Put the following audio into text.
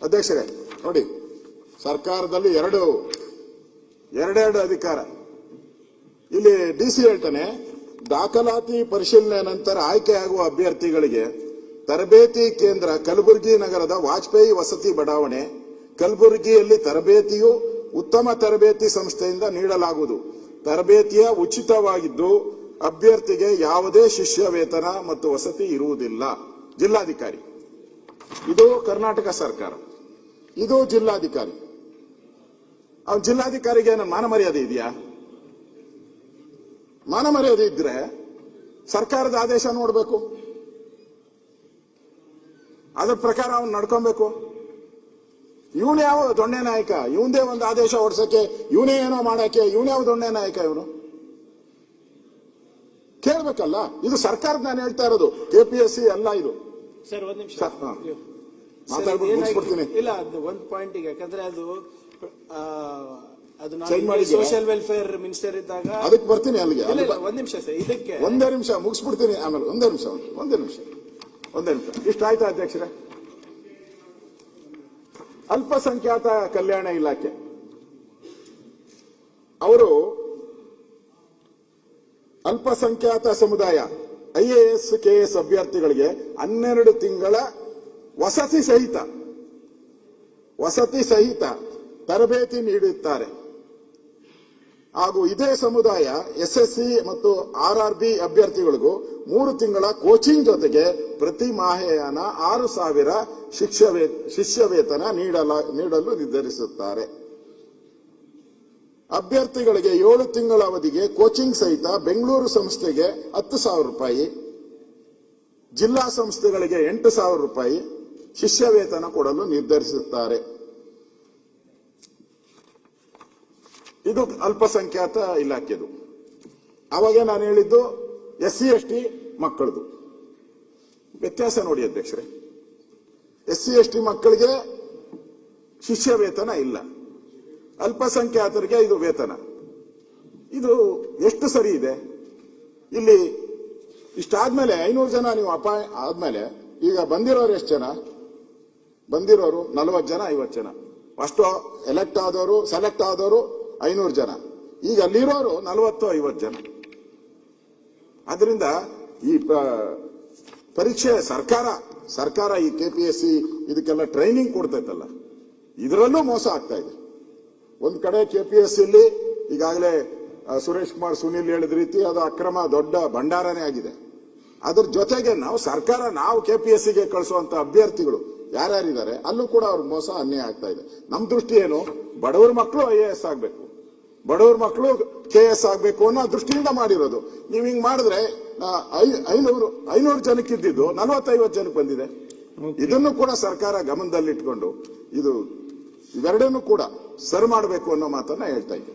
ಅಧ್ಯಕ್ಷರೇ ನೋಡಿ, ಸರ್ಕಾರದಲ್ಲಿ ಎರಡೆರಡು ಅಧಿಕಾರ. ಇಲ್ಲಿ ಡಿಸಿ ಹೇಳ್ತಾನೆ, ದಾಖಲಾತಿ ಪರಿಶೀಲನೆ ನಂತರ ಆಯ್ಕೆಯಾಗುವ ಅಭ್ಯರ್ಥಿಗಳಿಗೆ ತರಬೇತಿ ಕೇಂದ್ರ ಕಲಬುರಗಿ ನಗರದ ವಾಜಪೇಯಿ ವಸತಿ ಬಡಾವಣೆ ಕಲಬುರಗಿಯಲ್ಲಿ ತರಬೇತಿಯು ಉತ್ತಮ ತರಬೇತಿ ಸಂಸ್ಥೆಯಿಂದ ನೀಡಲಾಗುವುದು. ತರಬೇತಿಯ ಉಚಿತವಾಗಿದ್ದು ಅಭ್ಯರ್ಥಿಗೆ ಯಾವುದೇ ಶಿಷ್ಯ ವೇತನ ಮತ್ತು ವಸತಿ ಇರುವುದಿಲ್ಲ. ಜಿಲ್ಲಾಧಿಕಾರಿ, ಇದು ಕರ್ನಾಟಕ ಸರ್ಕಾರ, ಇದು ಜಿಲ್ಲಾಧಿಕಾರಿ. ಜಿಲ್ಲಾಧಿಕಾರಿಗೆ ಏನು ಮಾನ ಮರ್ಯಾದೆ ಇದೆಯಾ? ಮಾನ ಮರ್ಯಾದೆ ಇದ್ರೆ ಸರ್ಕಾರದ ಆದೇಶ ನೋಡಬೇಕು, ಅದರ ಪ್ರಕಾರ ಅವನು ನಡ್ಕೊಬೇಕು. ಇವನು ಯಾವ ದೊಣ್ಣೆ ನಾಯಕ? ಇವನದೇ ಒಂದು ಆದೇಶ ಹೊಡ್ಸಕ್ಕೆ, ಇವನೇ ಏನೋ ಮಾಡಕ್ಕೆ, ಇವನು ಯಾವ ದೊಣ್ಣೆ ನಾಯಕ? ಇವನು ಕೇಳ್ಬೇಕಲ್ಲ. ಇದು ಸರ್ಕಾರದ ನಾನು ಹೇಳ್ತಾ ಇರೋದು, ಕೆಪಿಎಸ್ಸಿ ಅಲ್ಲ ಇದು. ಸರ್ ಒಂದ್ ನಿಮಿಷ ಮಾತಾಡ್ಬಿಡ್ತೀನಿ. ಇಲ್ಲ, ಅದು ಒಂದ್ ಪಾಯಿಂಟ್, ಯಾಕಂದ್ರೆ ಅದು ಸೋಷಿಯಲ್ ವೆಲ್ಫೇರ್ ಮಿನಿಸ್ಟರ್ ಇದ್ದಾಗ ಅದಕ್ಕೆ ಬರ್ತೀನಿ ಅಲ್ಲಿಗೆ. ಒಂದ್ ನಿಮಿಷ ಸರ್, ಇದಕ್ಕೆ ಒಂದೇ ನಿಮಿಷ ಮುಗಿಸ್ಬಿಡ್ತೀನಿ. ಆಮೇಲೆ ಒಂದೇ ನಿಮಿಷ ಇಷ್ಟ ಆಯ್ತಾ ಅಧ್ಯಕ್ಷರೇ? ಅಲ್ಪಸಂಖ್ಯಾತ ಕಲ್ಯಾಣ ಇಲಾಖೆ ಅವರು ಅಲ್ಪಸಂಖ್ಯಾತ ಸಮುದಾಯ IAS KS ಅಭ್ಯರ್ಥಿಗಳಿಗೆ 12 ತಿಂಗಳ ವಸತಿ ಸಹಿತ ತರಬೇತಿ ನೀಡುತ್ತಾರೆ. ಹಾಗೂ ಇದೇ ಸಮುದಾಯ SSC ಮತ್ತು RRB ಅಭ್ಯರ್ಥಿಗಳಿಗೂ 3 ತಿಂಗಳ ಕೋಚಿಂಗ್ ಜೊತೆಗೆ ಪ್ರತಿ ಮಾಹೆಯಾನ 6,000 ಶಿಷ್ಯ ವೇತನ ನೀಡಲು ನಿರ್ಧರಿಸುತ್ತಾರೆ. ಅಭ್ಯರ್ಥಿಗಳಿಗೆ 7 ತಿಂಗಳ ಅವಧಿಗೆ ಕೋಚಿಂಗ್ ಸಹಿತ ಬೆಂಗಳೂರು ಸಂಸ್ಥೆಗೆ 10,000 ರೂಪಾಯಿ, ಜಿಲ್ಲಾ ಸಂಸ್ಥೆಗಳಿಗೆ 8,000 ರೂಪಾಯಿ ಶಿಷ್ಯ ವೇತನ ಕೊಡಲು ನಿರ್ಧರಿಸುತ್ತಾರೆ. ಇದು ಅಲ್ಪಸಂಖ್ಯಾತ ಇಲಾಖೆದು. ಅವಾಗ ನಾನು ಹೇಳಿದ್ದು SC ST ಮಕ್ಕಳದು ವ್ಯತ್ಯಾಸ ನೋಡಿ ಅಧ್ಯಕ್ಷರೇ. SC ST ಮಕ್ಕಳಿಗೆ ಶಿಷ್ಯ ವೇತನ ಇಲ್ಲ, ಅಲ್ಪಸಂಖ್ಯಾತರಿಗೆ ಇದು ವೇತನ. ಇದು ಎಷ್ಟು ಸರಿ ಇದೆ? ಇಲ್ಲಿ ಇಷ್ಟಾದ್ಮೇಲೆ 500 ಜನ ನೀವು ಆದ್ಮೇಲೆ ಈಗ ಬಂದಿರೋರು ಎಷ್ಟು ಜನ? ಬಂದಿರೋರು 40 ಜನ 50 ಜನ. ಅಷ್ಟು ಸೆಲೆಕ್ಟ್ ಆದವರು 500 ಜನ. ಈಗ ಅಲ್ಲಿರೋರು 40-50 ಜನ. ಅದರಿಂದ ಈ ಪರೀಕ್ಷೆ ಸರ್ಕಾರ ಈ KPSC ಇದಕ್ಕೆಲ್ಲ ಟ್ರೈನಿಂಗ್ ಕೊಡ್ತೈತಲ್ಲ, ಇದರಲ್ಲೂ ಮೋಸ ಆಗ್ತಾ ಇದೆ. ಒಂದ್ ಕಡೆ KPSCಲಿ ಈಗಾಗಲೇ ಸುರೇಶ್ ಕುಮಾರ್ ಸುನೀಲ್ ಹೇಳಿದ ರೀತಿ ಅದು ಅಕ್ರಮ ದೊಡ್ಡ ಭಂಡಾರನೇ ಆಗಿದೆ. ಅದ್ರ ಜೊತೆಗೆ ನಾವು KPSCಗೆ ಕಳಿಸುವಂತ ಅಭ್ಯರ್ಥಿಗಳು ಯಾರ್ಯಾರಿದ್ದಾರೆ ಅಲ್ಲೂ ಕೂಡ ಅವ್ರ ಮೋಸ ಅನ್ಯಾಯ ಆಗ್ತಾ ಇದೆ. ನಮ್ ದೃಷ್ಟಿ ಏನು? ಬಡವರ ಮಕ್ಕಳು IAS ಆಗ್ಬೇಕು, ಬಡವರ ಮಕ್ಕಳು KS ಆಗ್ಬೇಕು ಅನ್ನೋ ದೃಷ್ಟಿಯಿಂದ ಮಾಡಿರೋದು. ನೀವು ಹಿಂಗ್ ಮಾಡಿದ್ರೆ 500 ಜನಕ್ಕಿದ್ದು 40-50 ಜನಕ್ಕೆ ಬಂದಿದೆ. ಇದನ್ನು ಕೂಡ ಸರ್ಕಾರ ಗಮನದಲ್ಲಿಟ್ಕೊಂಡು ಇವೆರಡನ್ನೂ ಕೂಡ ಸರಿ ಮಾಡಬೇಕು ಅನ್ನೋ ಮಾತನ್ನ ಹೇಳ್ತಾ ಇದ್ದೆ.